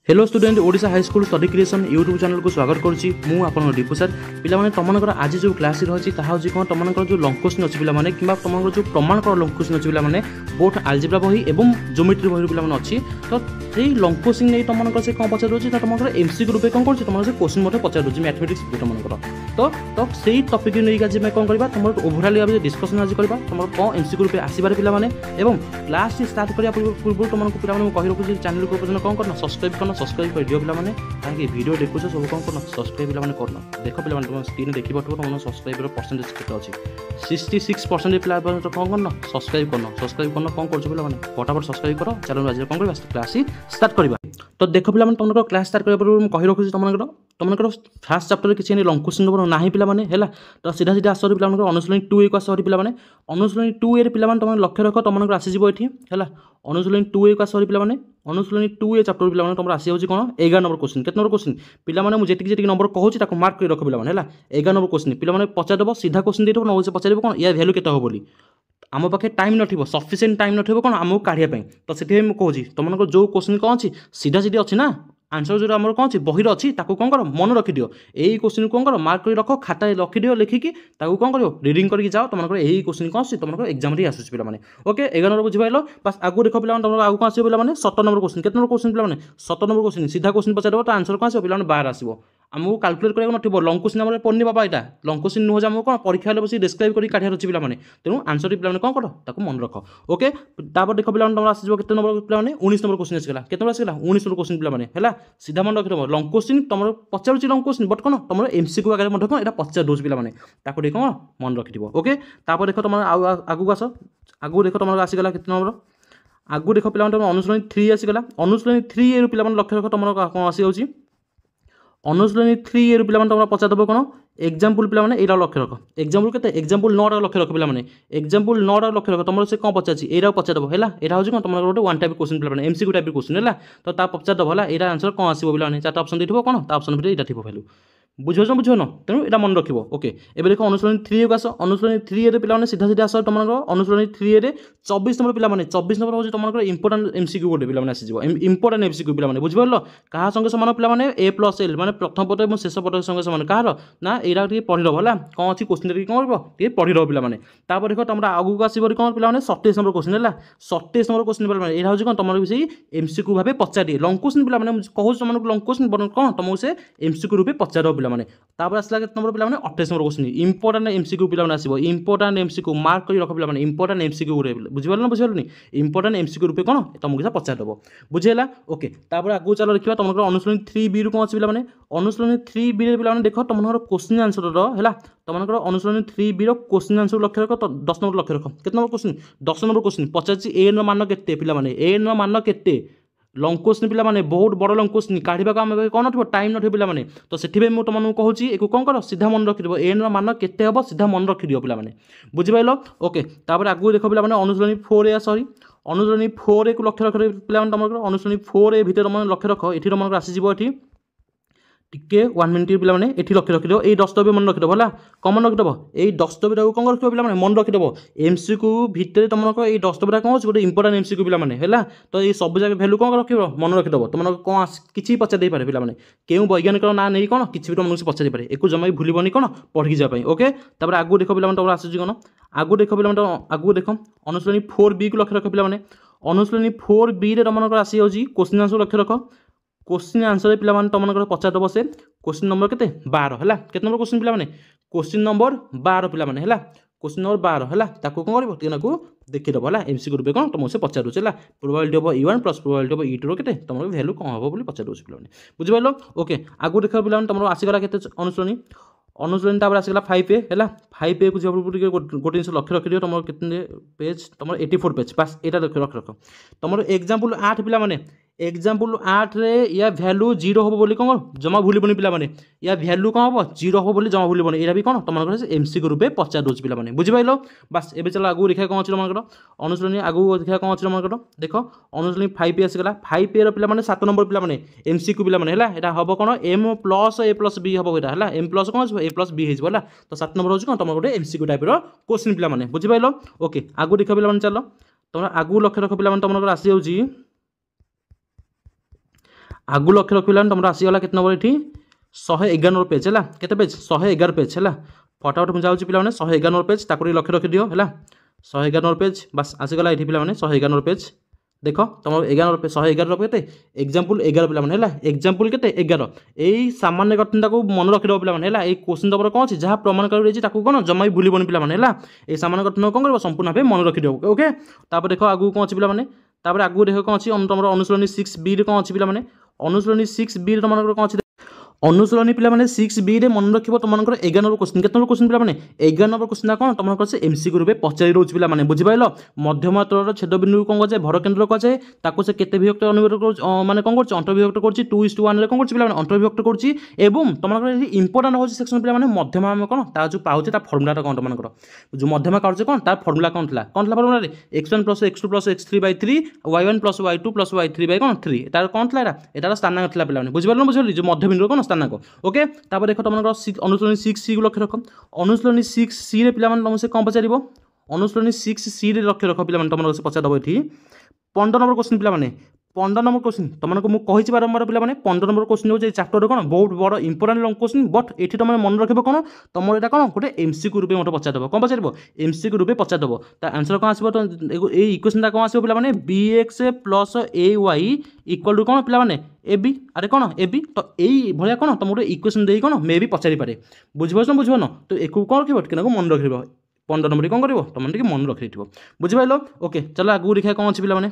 Hello student Odisha high school study creation YouTube channel को स्वागत करुच्ची मु आपन दीपू सर पिलाने तुमर आज जो क्लास रही है कौन तुम जो लंग क्वेश्चन अच्छी पिलाने कि तुम जो प्रमाण लंग क्वेश्चन अच्छी पिलाने बोथ आलजेब्रा बही और ज्योमेट्री बही पिलाने अच्छी तो सही लंग क्वेश्चन नहीं तुम से कौन पचार रोचे तुम एमसीक्यू रूपे कौन कर तुम क्वेश्चन मत पचार रोचे मैथमेटिक्स तुम तो सही टपिक नहीं आज कौन करवा तुम ओभराली भाव डिस्कसन आज करवा तुम कौन एमसीक्यू रूपे आसबार पिलाने क्लास स्टार्ट करने पूर्व तुमको पिलाने कही रखुच्छी चैनल को कौन करना सब्सक्राइब करना सब्सक्राइब कर दियो पिलाने कहीं वीडियो देखुच सब कौन करना सब्सक्राइब पिलाने करना देख पिलाने तुम स्क्रीन देखी पाठ तुम सब्सक्राइबर परसेंटेज केते अच्छी 66% पिला कौन करना सब्सक्राइब करना कौन कर पिलाने फटाफट सब्सक्राइब कर चलो आज कौन करवा क्लास ही स्टार्ट करवा तो देख पिलाने तुम क्लास स्टार्ट करने पूर्व कही रखुच्छी तुमको फास्ट चैप्टर किसी लंग क्वेश्चन ना पिलाने है तो सीधा सीधा आस पिला अनुशीलनी 2A को आस पिलाने अनुशीलनी 2A पिलाने तुम लक्ष्य रख तुमको आसीज ये है अनुशीलनी 2A को आस पिलाने अनुशीलनी 2A चैप्टर पिलाने तुम आसी जाऊँगी कौन 11 नंबर क्वेश्चन केते नंबर क्वेश्चन पिलाने मुझे जी नंबर कहूँ मार्क कर रख पिलाने है 11 नंबर क्वेश्चन पिलाने पचारदेव सीधा क्वेश्चन देदेव न पचार कौन या भैल्यू केते हो बोली आम पाखे टाइम न सफिसीयंट टाइम न कौन आमको काढ़ापी तो से कहूँ तुमको जो क्वेश्चन कौन अच्छी सीधा सीधी अच्छी ना आंसर जो आम कौन बही अच्छी कौन कर मन रखिद यही क्वेश्चन कौन कर मार्क कर रख खाता रखिद लिखिकी कौन कर रिडिंग करके जाओ तुमको यही क्वेश्चन कौन तुमको एक्जाम आसूस पाने ओके 11 नंबर बुझीपाल बस आगू देख पिला तुम आगे कौन आसो पाने 17 नंबर क्वेश्चन केते नंबर क्वेश्चन पिलाने 17 नंबर क्वेश्चन सीधा क्वेश्चन पचार तो आंसर कौन आसो पिलाने 12 आसो आमको कैलकुलेट करने ना लंग क्वेश्चन आम पढ़नी बाबा यहाँ लंग क्वेश्चन नुह आमको कौन परीक्षा बस डिस्क्राइब कर काढ़ार अच्छी पिलाने तेणु आंसर पिलाने कौन कर मन रख ओके तापर देख पिला तुम आस केते नंबर पिलाने 19 नंबर क्वेश्चन आसगला केते नंबर आसगला 19 नंबर क्वेश्चन पिलाने है सीधा मन रखिद लंग क्वेश्चन तुम पचार लंग क्वेश्चन बट कौन तुम एमसीक्यू आगे मैं कौन यहाँ पचार दूसरी पिलाने कौन मन रखिद ओके तापर देख तुम आगू आस आगू देख तुम आसगला केते नंबर आगू देख पिला तुम अनुशीलनी 3 आसगला अनुशीलनी 3A पिला लक्ष्य रख तुम कौन आसी जाऊँगी अनुशीलनी 3A पिला तुम पचारदेव कौन एग्जाम्पल पिला यहाँ लक्ष्य रख एग्जाम्पल के एग्जाम्पल 9 लक्ष्य रख पिला एग्जाम्पल 9 लक्ष्य रख तुम से कौन पचार यहाँ पचारदेव है यहाँ हूँ कौन तुम गोटे वन टाइप क्वेश्चन पिला एमसीक्यू टाइप क्वेश्चन है तो पचारदेव है यहाँ आंसर कौन आसो पिला 4टा ऑप्शन देखो कौन ऑप्शन भी यहाँ भैल्यू बुझे बुझन तेणु यहाँ मन रख ओके एवं देख अनुशीलनी 3A को आस अनुशीलनी 3A पिला सीधा सीधा आस तुम अनुशीलनी 3A 24 नंबर पिला 24 नंबर हूँ तुम इंपोर्टाट एमसीक्यू गोटे पिला आसीज इंपोर्टाट एमसीक्यू पिला बुझिपार क्या संगे सामान पिला A+L माने प्रथम पद और शेष पद संगे सामान कह ना यहाँ पढ़ी है कौन अच्छी क्वेश्चन कौन कर पढ़ी पिलाने देख तुम आगू आसो कौन पिला 27 नंबर क्वेश्चन है 27 नंबर क्वेश्चन पिला यहाँ हूँ कौन तुम भी एमसीक्यू भाव पचार लंग क्वेश्चन पिला कहूँ तुमको लंग क्वेश्चन कौन तुमको से एमसीक्यू रूपे पचार पिला आसला नंबर पिला 28 नंबर क्वेश्चन इंपोर्टाट एमसीक्यू पिला आसो इंपोर्टाट एमसीक्यू मार्क कर रख पिला इंपोर्टाट एमसीक्यू बुझिपार ना बुझिपारे इंपोर्टाट एमसीक्यू रूपे कौन तुमको पचारदेव बुझेगा ओके आगू चलो देखा तुम अनुशीलनी 3B रु कौन अच्छी पिला अनुशीलनी 3B पिला देख तुम क्वेश्चन आंसर है तुम अनुशीलनी 3B क्वेश्चन आंसर लक्ष्य रख 10 नंबर लक्ष्य रख कितना number question 10 number question Pachar A मान के पिला A मान के लंग क्वेश्चन पिला बहुत बड़ लंग क्वेश्चन काढ़ा आम कौन न टाइम न पिला तो से मुझे तुमको कहूँ एक कौन कर सीधा मन रखिद ए मान के हम सीधा मन रखिद पिलाने बुझिपाल ओके आगू देख पिला अनुशीलनी 4A सरी अनुशीलनी 4A को लक्ष्य रख पिला तुम अनुशीलनी 4A भितर तुम लक्ष्य रख ये तुमको आसीज ये टिके 1 मिनिट पिला ये लक्ष्य रखिद ये 10 मन रखिद है कमन रखिद ये 10 कौन रख पिला मन रखिद एमसीक्यू भितर तुमको ये 10 कौन हो गोटे इंपोर्टाट एमसीक्यू पिला है तो ये सब जगह भैल्यू कौन रख मन रखिद तुम कौन किसी पचार दे पारे पिला क्यों वैज्ञानिक ना नहीं कौन किसी भी तुमको पचार पारे एक जमा भूलबनी कौन पढ़ी जाए ओके आगू देख पिला तुम आसूँ कौन आगू देख पिला आगू देख अनुशीलनी 4B को लक्ष्य रख पिला अनुशीलनी 4B तुमको आसी जाऊँगी क्वेश्चन आंसर लक्ष्य रख क्वेश्चन आंसर पिला तुमको पचारदेव से क्वेश्चन नंबर के 12 है केते नंबर क्वेश्चन पिला क्वेश्चन नंबर 12 पिला है क्वेश्चन नंबर 12 है कौन कर देखीदेव है एमसीक्यू रूपे कौन तुमको से पचार है probability of E1 plus probability of E2 के तुम भैल्यू कौन हम बोली पचार पिला बुझिपाल ओके आगू देख पिला तुम आसगला के अनुशीलनी अनुशीलनी आसगला 5A है 5A को जब गोटे जिन लक्ष्य रखिद तुम कितने पेज तुम 84 पेज बस यहाँ रख रख तुम एग्जाम्पल 8 पिला एग्जाम्पल 8 रे या भैल्यू 0 हम बोली कौन जमा भूलबनी पिला या भैल्यू कौन हम 0 हम बोली जमा भूलबनी यहाँ भी कौन तुम एमसीक्यू रूपे पचार दूसरी पिला बुझिपाल बस ए चलो आगू देखा कौन अच्छे तुम अनुशीलनी आगू देखा कौन अच्छे तुम देख अनुशीलनी 5A आसगला 5A पिला 7 नंबर पिला एमसीक्यू पिला है यहाँ हम कौन M+A+B हम यहाँ M+ कौन A+B है तो 7 नंबर हो तुम गोटे एमसीक्यू टाइप क्वेश्चन पिला बुझिपाल ओके आगू देख पिला चलो तुम आगू लक्ष्य रख पिला तुम आसी जाऊँगी आगु लक्ष्य रख पे तुम आसीगला केत नंबर ये 111 नंबर पेज है केते पेज 111 पेज है फटाफट मुझे जाऊँगी पे 111 नंबर पेज ताको लक्ष्य रखिदियो है 111 नंबर पेज बास आसीगला ये पे 111 नंबर पेज देख तुम 11 पे 111 पे एग्जाम्पल 11 पे एग्जाम्पल के 11 यही सामान्य गठन को मन रखिदेव पे क्वेश्चन तमर कौन अच्छी जहाँ प्रमाण कर कौन जमा भी भूल पे सामान्य गठन कौन कर संपूर्ण भाव मन रखिदेव ओके तापर देख आगू कौन अच्छी पे आगू देख कौन अच्छी तुम अनुशीलनी 6B कौन अच्छी पे अनुशीलनी 6B तुम कौन अच्छी अनुशीलनी पे 6B मन रखिए तुम 11 नंबर क्वेश्चन के क्वेश्चन पे 11 नंबर क्वेश्चन कौन तुम MCQ रूपे पचारि रोज पे बुझिपाल मध्यम तौर छेद बिंदु कौन कहे भर केन्द्र कहे ताको से केते विभक्त अनुविभक्त माने कौन कर अंतर्विभक्त कर 2:1 कौन कर अंतर्विभक्त कर तुम इंपोर्टाट हो सेक्शन पे मध्यमा कौन ता जो पाचे फर्मुला कौन तुम जो मध्यमा काटुचे कौन तार फर्मुला कौन था formula x1 + x2 + x3/3 y1 + y2 + y3 कौन 3 तार कौन था एटार स्थानांक था पे बुझिपाल बुझे जो मध्य बिंदु कौन स्थानांक ओके तापर देख तुम अनुशीलनी 6C को लक्ष्य रख अनुशीलनी 6C रे पिला तुम से कौन पचार अनुशीलनी 6C रे लक्ष्य रख पिला तुम से पचार ये 15 नंबर क्वेश्चन पिला 15 नंबर क्वेश्चन तुमको मुझे बारंबार पे 15 नंबर क्वेश्चन हो चैप्टर कौन बहुत बड़ इंपोर्टाट लंग क्वेश्चन बट ये तुम मन रख कौन तुम यहाँ कौन गोटे MCQ रूपे मतलब पचार कौन पचार MCQ रूपे पचार आंसर कौन आसो ये इक्वेशन कौन आसो पे BX + AY इक्वल टू कौन पे AB अरे कौन AB तो यही भाया कौन तुम गोटे इक्वेशन दे कौन मे भी पचारि पारे बुझिपार बुझन तो एक कौन रख मन रख 15 नंबर कौन कर तुम मन रखी बुझिपाल ओके चलो आगू देखा कौन अच्छी पे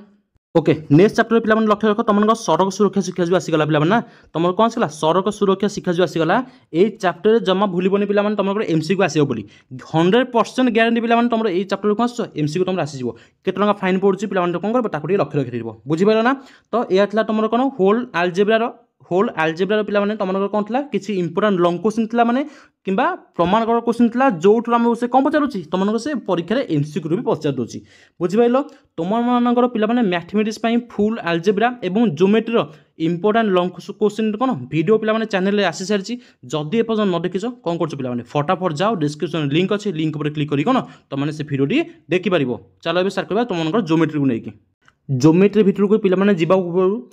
ओके नेक्स्ट चैप्टर पे लक्ष्य रख तुम सड़क सुरक्षा शिक्षा जो आसीगला पे तुम कौन आसला सड़क सुरक्षा शिक्षा जो आसीगला ये चैप्टर जमा भूलबनी पे तुम MCQ आसो 100% ग्यारंटी पे तुम ये चैप्टर कौन आस MCQ तुम आसीज केत फाइन पड़ुची पे कौन कर लक्ष्य रखी बुझिपार ना तो यह था तुम कौन होल आलजेब्रार पे तुम कौन था किसी इंपोर्टाट लंग क्वेश्चन था माने किंबा प्रमाणकर क्वेश्चन था जो आम से कौन पचारूँ तुम से परीक्षा MCQ भी पचार दूसरी बुझिपाल तुम मानकर पे मैथमेटिक्स फुल आलजेब्रा और ज्योमेट्री इंपोर्टाट लंग क्वेश्चन कौन वीडियो पे चैनल आसी सारी जदि एपर्यंत न देखिछ कौन कर फटाफट जाओ डिस्क्रिप्शन लिंक अच्छे लिंक पर क्लिक कर कौन तुमने से भिडियोटी देखिपार चलो ये स्टार्ट करवा तुम ज्योमेट्री को लेकिन ज्योमेट्री भितर को पिला जावा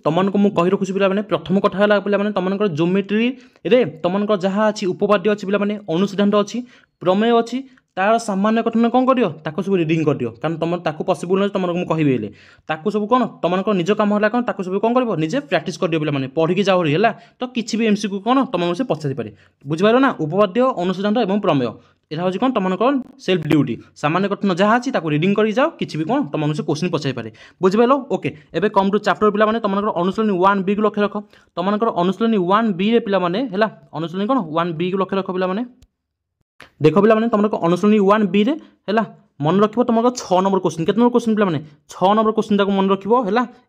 तुमको मुझे कही रखुच्छी पे प्रथम कथा है पे तुम ज्योमेट्री रे तुम जहाँ अच्छी उपपाद्य अच्छी पे अनुसिद्धांत अच्छी प्रमेय अच्छी तार सामान्य गठन कौन कर सब रिडिंग कर दियो कारण तुम ताको पॉसिबल न तुमको मुझे कहबी ताको सब कौन तुम निज कम है कौन ताको सब कौन कर निजे प्रैक्टिस कर दियो पे पढ़ी जाओ है तो किसी भी MCQ कौन तुम से पचारि पारे बुझिपार ना उपपाद्य अनुसिद्धांत और प्रमेय यहाँ हूँ कौन तुम कौन सेल्फ ड्यूटी सामान्य गठन जहाँ अच्छी रिडिंग कर जाओ किसी भी कौन तुम से क्वेश्चन पचारि पारे बुझिपाल ओके एबे कम टू चैप्टर पे तुम अनुशीलनी 1B को लक्ष्य रख तुम अनुशीलनी 1B रे पे अनुशीलनी कौन 1B को लक्ष्य रख पे देख पे तुम अनुशीलनी 1B रे है मन रख तुम 6 नंबर क्वेश्चन के नंबर क्वेश्चन पे 6 नंबर क्वेश्चन मन रख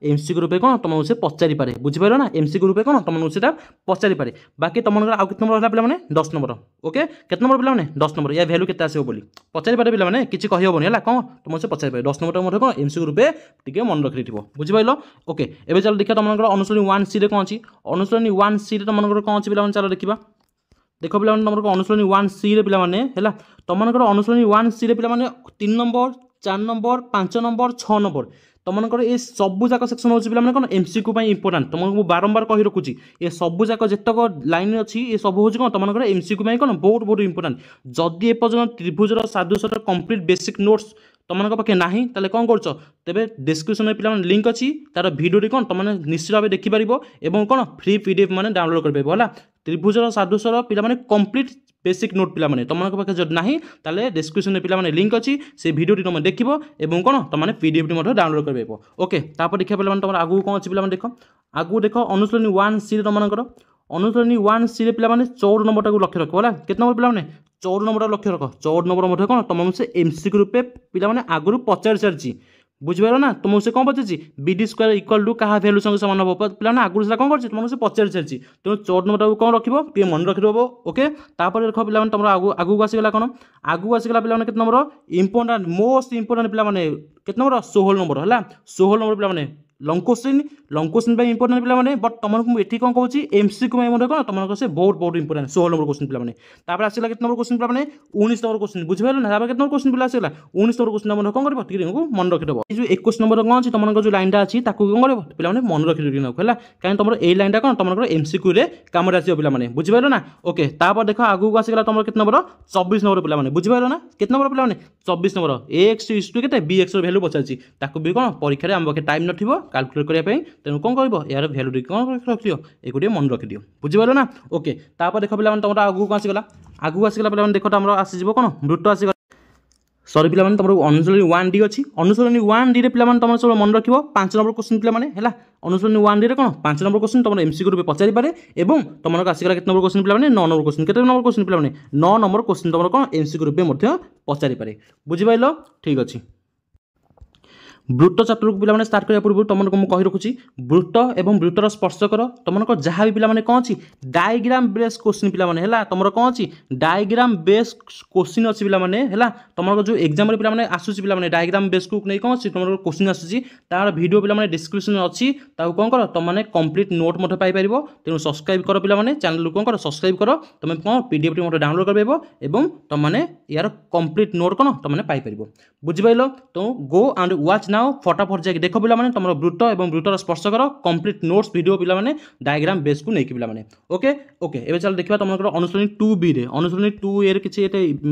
MCQ रूपे कौन तुम से पचारि पारे बुझिपार ना MCQ रूपे कौन तुम से पचारि पारे बाकी तुम आउ के नंबर है पे 10 नंबर ओके के नंबर पे 10 नंबर या भैल्यू के आसो बोली पचारि पारे पे किसी कहीहबनी है कौन तुम से पचारि पारे 10 नंबर कौन MCQ रूपे टे मन रखी बुझिपाल ओके एवं चलो देखा तुम अनुशीलनी 1C कौन अच्छी अनुशीलनी 1C तुम कौन अच्छी पे चलो देखा देख पे तुम अनुशीलनी 1C पे तुम अनुशीलनी 1C पे 3 नंबर 4 नंबर 5 नंबर 6 नंबर तुमको ये सबू जाक सेक्शन हो कौन MCQ इंपोर्टाट तुमको बारंबार कही रखुच्छी ये सबू जाक जितक लाइन अच्छी ये सब हूँ कौन तुमको MCQ कौन बहुत बहुत इंपोर्टाट जदि एपर्यंत त्रिभुजर सादृश्यर कंप्लीट बेसिक नोट्स तुम पाखे ना तेल कौन कर तेरे डिस्क्रिप्शन पे लिंक अच्छी तार भिडियो कौन तुमने निश्चित भाव देखिपार और कौन फ्री PDF मैंने डाउनलोड कर त्रिभुजर सादृश्यर पे कंप्लीट बेसिक नोट पे तुम पाखे जब ना तेल डिस्क्रिप्शन पे लिंक अच्छी से भिडियो तुम देख और कौन तुमने PDF डाउनलोड कर ओके तापर देखा पे तुम आगू कौन अच्छी पे देख आगू देख अनुशीलनी 1C तुमको अनुशीलनी 1C पे 14 नंबर को लक्ष्य रख के नंबर पे 14 नंबर लक्ष्य रख 14 नंबर कौन तुम से MCQ रूपे पे आगुरी पचारि सारी बुझिपार ना तुम से कौन पचार BD स्क्वायर इक्वल टू क्या भैल्यू संगे सामान हम पे आगुरी से कौन कर तुम से पचारि सारी तेणु 14 नंबर को कौन रखे मन रखिदेव ओके तापर देख पे तुम आगू आसीगला कौन आगू आसीगला पे के नंबर इंपोर्टाट मोस्ट इंपोर्टाट पे के नंबर 16 नंबर है 16 नंबर पे लंग क्वेश्चन इंपोर्टेंट पे बट तुमको ये कौन कौन एमसीक्यू कौन तुम से बहुत बहुत इंपोर्टेंट 16 नंबर क्वेश्चन पे आसला के नंबर क्वेश्चन पे 19 नंबर क्वेश्चन बुझे ना के नंबर क्वेश्चन पे आसला 19 नंबर क्वेश्चन तुम कौन कर मन रखिदेव जो 21 नंबर कौन अच्छी तुम जो लाइन अच्छी कौन कर पे मन रखिदेव है कहीं तुम ये लाइन कौन तुम एमसीक्यू कम पे बुझिपार ना ओके तापर देख आगू आसगला तुम के नंबर 24 नंबर पे बुझिपार ना के नंबर पे 24 नंबर एक्स इज टू के बीएक्स भैल्यू पचार ताकू भी कौन परीक्षा आम पाखे टाइम नथिबो कैलकुलेट करने तेणु कौन कर यार भैल्यू कौन रखियो एक मन रखिदियो बुझिपार ना ओके तापर देख पे तुम आगू कौन आसगला पे देख तुम आसीज कौन मृत आसगला सरी पे तुम अनुशीलनी 1D अच्छी अनुशीलनी 1D पे तुम सब मन रख 5 नंबर क्वेश्चन पे अनुशीलनी 1D कौन 5 नंबर क्वेश्चन तुम एमसीक्यू रूप पचारि पारे और तुम आसगला के नंबर क्वेश्चन पे 9 नंबर क्वेश्चन के नंबर क्वेश्चन पे 9 नंबर क्वेश्चन तुम कौन एमसीक्यू रूप पचारि पारे बुझिपार ठीक अच्छे वृत्त चैप्टर को पे स्टार्ट करने पूर्व तुमको मुझे कही रखुच्छी वृत्त और वृत्तर स्पर्श कर तुमको जहाँ भी पे कौन अच्छी डायग्राम बेस क्वेश्चन पे तुम कौन अच्छी डायग्राम बेस क्वेश्चन अच्छी पे तुम जो एग्जाम पे आसूसी पे डायग्राम बेस को नहीं कौन अच्छी तुम क्वेश्चन आसूसी तार वीडियो पे डिस्क्रिप्शन अच्छी कौन कर तुमने कंप्लीट नोट मत पाइपर तेणु सब्सक्राइब कर पे चैनल कौन कर सब्सक्राइब कर तुम कौन पीडीएफ मत डाउनलोड कर तुमने यार कंप्लीट नोट कौन तुमने पाइपर बुझिपार तो गो एंड वाच नाउ फटाफट जाके देख पे तुम वृत्त और वृत्तर स्पर्श कर कंप्लीट नोट्स वीडियो पे डायग्राम बेस को लेकिन पे ओके ओके एवं चल देखा तुम अनुशीलनी 2B अनुशीलनी 2A किसी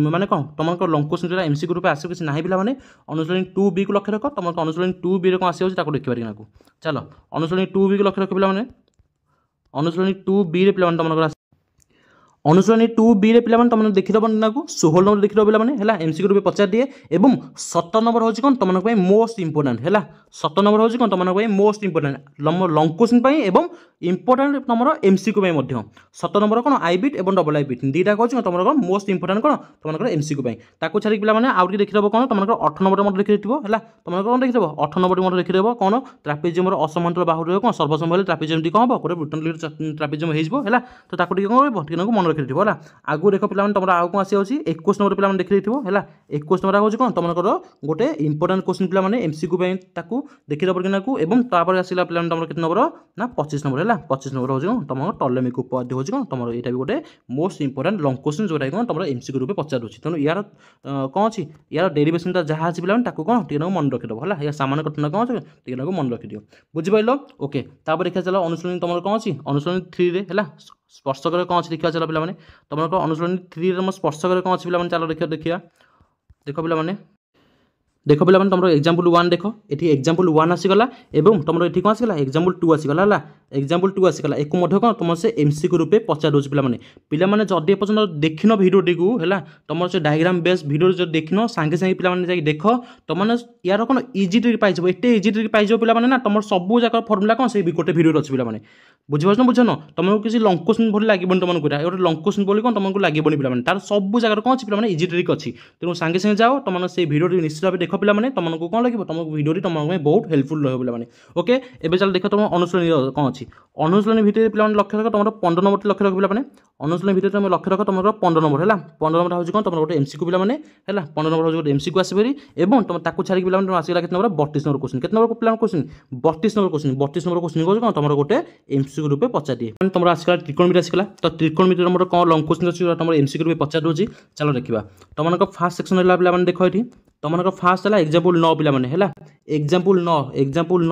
माने कौन तुम लंग क्वेश्चन जो एमसीक्यू रूप आस किसी ना पे अनुशीलनी 2B को लक्ष्य रख तुम अनुशीलनी 2B कौन आस देखिए चलो अनुशीलनी 2B को लक्ष्य रख पे अनुशीलनी 2B पे तुम अनुशीलनी 2B पे तुमने देखीदेव ना 16 नंबर देखीदेव पे एमसीक्यू रूप पचार दिए और 17 नंबर हूँ कौन तुम मोस्ट इंपोर्टेंट है 17 नंबर हूँ कौन तुम मोस्ट इंपोर्टेंट लंग क्वेश्चन और इंपोर्टेंट तुम एमसीक्यू 17 नंबर कौन आईबिट और डबल आईबिट दुईटा कौन तुम कौन मोस्ट इंपोर्टेंट कौन तुम एमसीक्यू छाड़ी पे आउ देखीदेव कौन तुम 8 नंबर मत देखी है तुम कौन देखीदेव 8 नंबर मत देखीदेव कौन ट्रापेजियम असमांतर बाहु कौन सर्वसम्भव ट्रापेजियम कौन हम गोटे ब्रिटन ट्रापेजियम हो तो कौन मन रखी है आगू देख पे तुम आउ कौन आसी 21 नंबर पे देखी है 21 नंबर हूँ कौन तुम गोटे इंपोर्टेंट क्वेश्चन पे एमसीक्यू देखीदेव कि आसला पे तुम के नंबर ना 25 नंबर है 25 नंबर हूँ तुम टॉलेमिक उपपाद्य हूँ कौन तुम यहाँ भी गोटे मोस्ट इंपोर्टेंट लंग क्वेश्चन जोटा कौन तुम एमसीक्यू रूप पचार तेणु यार कौन अच्छी यार डेरिवेशन जहाँ अच्छी पे कौन टे मन रखिदेव है या सामान कठिन कौन टे मन रखिदिव बुझिपार ओके देखा चलो अनुशीलनी तुम कौन अच्छी अनुशीलनी 3 है स्पर्श कर कौन अच्छी देखा चलो पे तुम अनुशीलनी 3 स्पर्श कर कौन अच्छी पे चलो देखिए देख पे देख पे तुम एग्जाम्पल 1 देख ये एग्जाम्पल 1 आसीगला और तुम ये कौन आसगला एग्जाम्पल 2 आसीगला है एग्जाम्पल 2 आसीगला एक कौन तुम से एमसीक्यू रूपे पचार दूसरी पे जदि पर्यटन देखन भिडियोटी को है तुम से डायग्राम बेस भिडियो जो देखन सांगे सांगे पे देख तुमने यार कौन इजी ट्रिक पाइज एट इजी ट्रिक पाइज पे ना तुम सब जाक फर्मुला कौन से गोटे भिडियो अच्छी पे बुझिपार बुझन तुमको किसी लंग क्वेश्चन भली लगे तुमको गोटे लंग क्वेश्चन बोली कौन तुमको लगे पे तार सब जगह कौन अच्छी पे इजी ट्रिक अच्छी तेणु सांगे सांगे जाओ तुम से भिडियो निश्चित भाव देख पे तुमको कौन लगे तुमको भिडियो तुम बहुत हेल्पफुल रहा पे ओके एवं चल देख तुम अनुशीलनी कौन अच्छी अनुशीलनी भितर पे लक्ष्य रख तुम 15 नंबर लक्ष्य रख पे अनुशीलनी भितर तुम लक्ष्य रख तुम 15 नंबर है 15 नंबर हूँ कौन तुम गोटे एमसीक्यू पे है 15 नंबर हूँ गोटे एमसीक्यू आसपरि और तुम ताकू छाड़ी पे तुम आसगला के नंबर 32 नंबर क्वेश्चन के नंबर पे क्वेश्चन 32 नंबर क्वेश्चन कौन कौन तुम गोटे एमसीक्यू रूप पचार दिए तुम आसगला त्रिकोणमिति आसगला तो त्रिकोणमिति नंबर कौन लंग क्वेश्चन अच्छी तुम एमसीक्यू रूप पचार दूसरी चलो देखा तुम फास्ट सेक्शन है देख ये तुम फास्ट है एग्जाम्पल 9 पे है एग्जाम्पल 9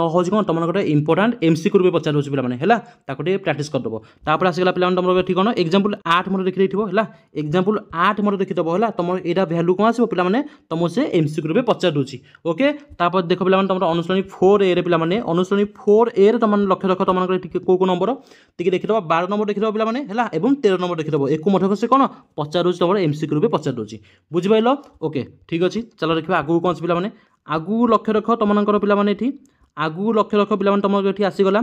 हूँ कौन तुम गोटे इंपोर्टेंट एमसीक्यू रूप पचार दूसरी पे है प्राक्टिस करदेव तापर आसगला पे तुम ठीक कौन एग्जाम्पल 8 मत देखी है एग्जाम्पल 8 मत देखीदेव है तुम यहाँ भैल्यू कौन आसो पे तुम से एमसीक्यू रूप पचार दूसरी ओके तापर देख पे तुम अनुशीलनी 4A पे अनुशीलनी 4A तुम लक्ष्य रख तुम कौ नंबर टी देखीदेव 12 नंबर देखीदेव पे है 13 नंबर देखीदेव एक मत से कौन पचार दूसरी तुम एमसीक्यू रूप पचार दूसरी बुझिपार ओके ठीक अच्छे चलो देखिए आगू कौन पे आगू लक्ष्य रख तुमकर पे आगू लक्ष्य रख पे तुम ये आसीगला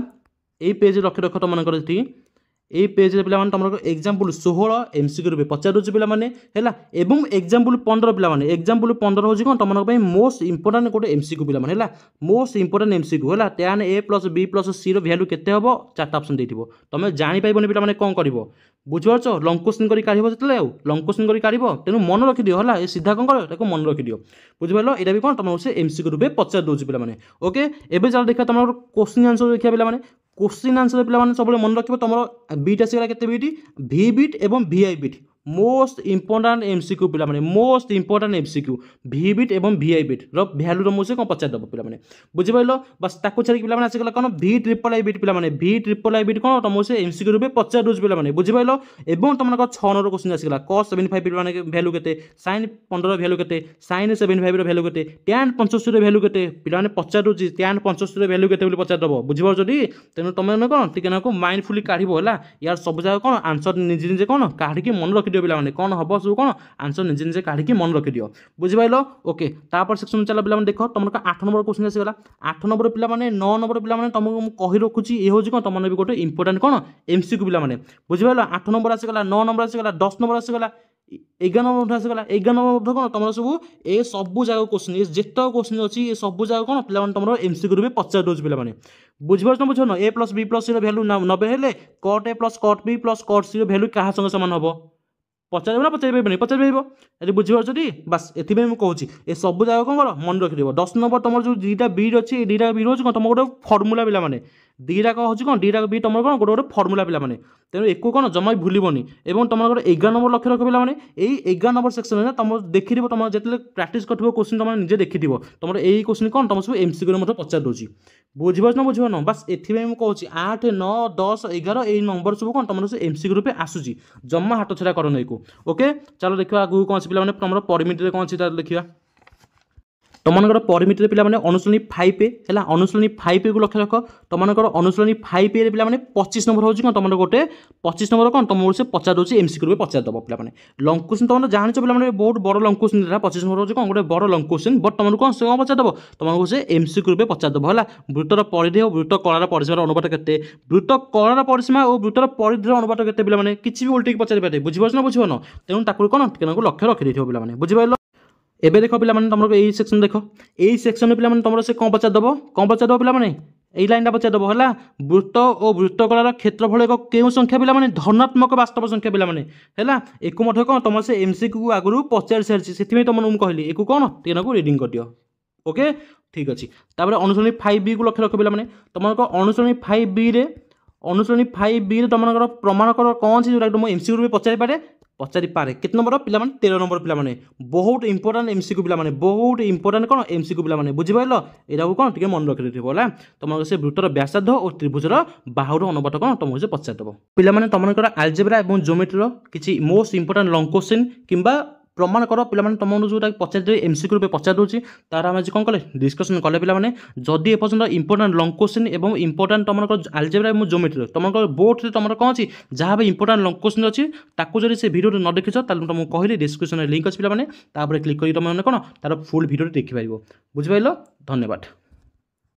यही पेज लक्ष्य रख तुमकर এই পেজରେ ପିଲାମାନେ ତମର ଏକ୍ଜାମ୍ପଲ୍ 16 MCQ ରୂପେ ପଚାରୁଛି ପିଲାମାନେ ହେଲା ଏବଂ ଏକ୍ଜାମ୍ପଲ୍ 15 ପିଲାମାନେ ଏକ୍ଜାମ୍ପଲ୍ 15 ହେଉଛି କ'ଣ ତମମାନଙ୍କ ପାଇଁ ମୋଷ୍ଟ ଇମ୍ପୋର୍ଟାଣ୍ଟ ଗୋଟେ MCQ ପିଲାମାନେ ହେଲା ମୋଷ୍ଟ ଇମ୍ପୋର୍ଟାଣ୍ଟ MCQ ହେଲା tan a + b + c ର ଭ୍ୟାଲୁ କେତେ ହେବ 4ଟା ଅପସନ୍ ଦେଇଥିବ ତମେ ଜାଣିପାରିବନି ପିଲାମାନେ କ'ଣ କରିବ ବୁଝିପାରୁଛ ଲଙ୍ଗ କ୍ୱେଶ୍ଚିନ୍ କରି କାଢ଼ିବ ଯେତେବେଳେ ଆଉ ଲଙ୍ଗ କ୍ୱେଶ୍ଚିନ୍ କରି କାଢ଼ିବ ତେଣୁ ମନେ ରଖିଦିଅ ହେଲା ଏ ସିଧା କ'ଣ କର ତାକୁ ମନେ ରଖିଦିଅ ବୁଝିପାରିଲ ଏଇଟା ବି କ'ଣ ତମକୁ ସେ MCQ ରୂପେ ପଚାରି ଦେଉଛି ପିଲାମାନେ ଓକେ ଏବେ ଚାଲ ଦେଖିବା ତମର କ୍ୱେଶ୍ଚିନ୍ ଆନ୍ସର ଦେଖିବା ପିଲାମାନେ क्वेश्चन आंसर पे सब मन रखिए तुम बीट आसगला के बीट भि बीट और VI बीट मोस्ट इंपोर्टाट MCQ पे मोस्ट इंपोर्टाट MCQ भि बीट और VI बीट रैल्यू मुझे कौन पचारदेव पे बुझिपार बस ताको छाड़ी पे आसगला कौन VIII बीट पे VIII बीट कौन तुमको से MCQ रूपे पचार दूसरी पे बुझिपार और तुम 6 नंबर क्वेश्चन आसगला cos 75 पे भैल्यू के sin 15 भैल्यू के sin 75 भैल्यू के tan 65 भैल्यू के पे पचार दूसरी tan 65 भैल्यू के पचारदेव बुझिपार तेणु तुम कौन टी माइंडफुली काढ़ यार सब जगह कौन आंसर निजे निजे कौन काढ़ी मन रखिदियो पे कौन हम सब कौन आंसर निजे निजे काढ़ी मन रखिदियो बुझिपार ओके तापर सेक्शन चल पे देख तुम 8 नंबर क्वेश्चन आसगला 8 नंबर पे 9 नंबर पे तुमको कही रखुची ये हूँ कौन तुम भी गोटे इंपोर्टाट कौन MCQ पे बुझिपार 8 नंबर आसगला 9 नंबर आसगला 10 नंबर आसगला 11 नंबर आसगला 11 नंबर कौन तुम सब ए सब जगह क्वेश्चन जित क्वेश्चन अच्छी सब जगह कौन पे तुम MCQ रूपे पचार दूसरी पे बुझिपार बुझ न a + b + c भैल्यू 90 हेले cot a + cot b + cot c value क्या संगे सामान हम पचार ना पचार पचार ये बुझिपार बस ये मुझे ये सब जगह कौन कर मन रखिदेव 10 नंबर तुम जो 2टा बीट अच्छी 2टा बीट हूँ तुम गोटे फर्मूला पे 2टा हूँ कौन 2टा बीट तुम कौन गोटे गोटे फर्मूला पे तेणु एक कौन जमा भूलनी और तुम 11 नंबर लक्ष्य रख पे 11 नंबर सेक्शन में तुम देखी तुम जो प्राक्ट कर क्वेश्चन तुम निजे देखी तुम यही क्वेश्चन कौन तुम सब MCQ पचार दूसरी बुझिपार बुझ न बस ये कहूँ 8 9 10 11 ये नंबर सब कौन तुम से MCQ रूपे आसूसी जमा हाथ छड़ा कर नहीं ओके चलो देखा आगू कौन से पे तुम परिमिटर कौन से देखा तुमर परिमिटर पे अनुश्रेणी 5 है अनुश्रेणी 5 को लक्ष्य रख तुमर अनुश्रेणी 5 पे 25 नंबर हूँ तुम गोटे 25 नंबर कौन तुमको से पचार दूसरी MCQ रूपे पचारदेव पे लंग क्वेश्चन तुम जानच पे बहुत बड़ लंग क्वेश्चन 25 नंबर हूँ कौन गोटे बड़ लंग क्वेश्चन बट तुमको कौन से कौन पचारदेव तुमको से MCQ रूपे पचारदेव है वृत्तर परिधि और वृत्त कलार परिसीमार अनुपात के वृत्त कलार परिसीमा और वृत्तर परिधि अनुपात के पे किसी भी उल्टी पचारि पारे बुझिपार बुझन तेणु कौन लक्ष्य रखी पे बुझिपार एबे देख पे तुम यही सेक्शन देख यही सेक्शन पे तुम से कौन पचारदेव पे यही लाइन पचारदेव है वृत्त और वृत्त कलार क्षेत्रफल एक क्यों संख्या पे धनात्मक वास्तव संख्या पे है एक कौन तुम से MCQ आगु पचार सारी से तुमको कहली एक कौन टी रिडिंग कर दियो ओके ठीक अच्छे अनुश्रेणी 5B को लक्ष्य रख पे तुम अनुश्रेणी 5B अनुश्रेणी 5B तुम प्रमाण कर कौन से जो तुम MCQ रूपे पचारि पारे कितने नंबर पे 13 नंबर पे बहुत इंपोर्टाट MCQ पे बहुत इंपोर्टाट कौन MCQ पे बुझिपार यहाँ कौन टे मन रखी है तुम से वृत्तर व्यासार्ध और त्रिभुजर बाहुर अनुपात कौन तुमको से पचारदेव पे तुम आलजेब्रा और ज्योमेट्री किसी मोस्ट इंपोर्टाट लंग क्वेश्चन किंबा प्रमाण कर पे तुमको जो पचार MCQ रूपे पचार दूसरी तार आम आज कौन कले डिस्कसन कले पे जदि एपर्यंत इंपोर्टाट लंग क्वेश्चन और इंपोर्टाट तुम आलजेब्रा और ज्योमेट्री तुम बोर्ड से तुम कौन अच्छी जहाँ भी इंपोर्टाट लंग क्वेश्चन अच्छी ताकू जब से भिडियो न देखिछ तुमको कहली डिस्क्रिप्शन लिंक अच्छी पे क्लिक कर तुम कौन तार फुल भिडियो देखिपार बुझिपार धन्यवाद।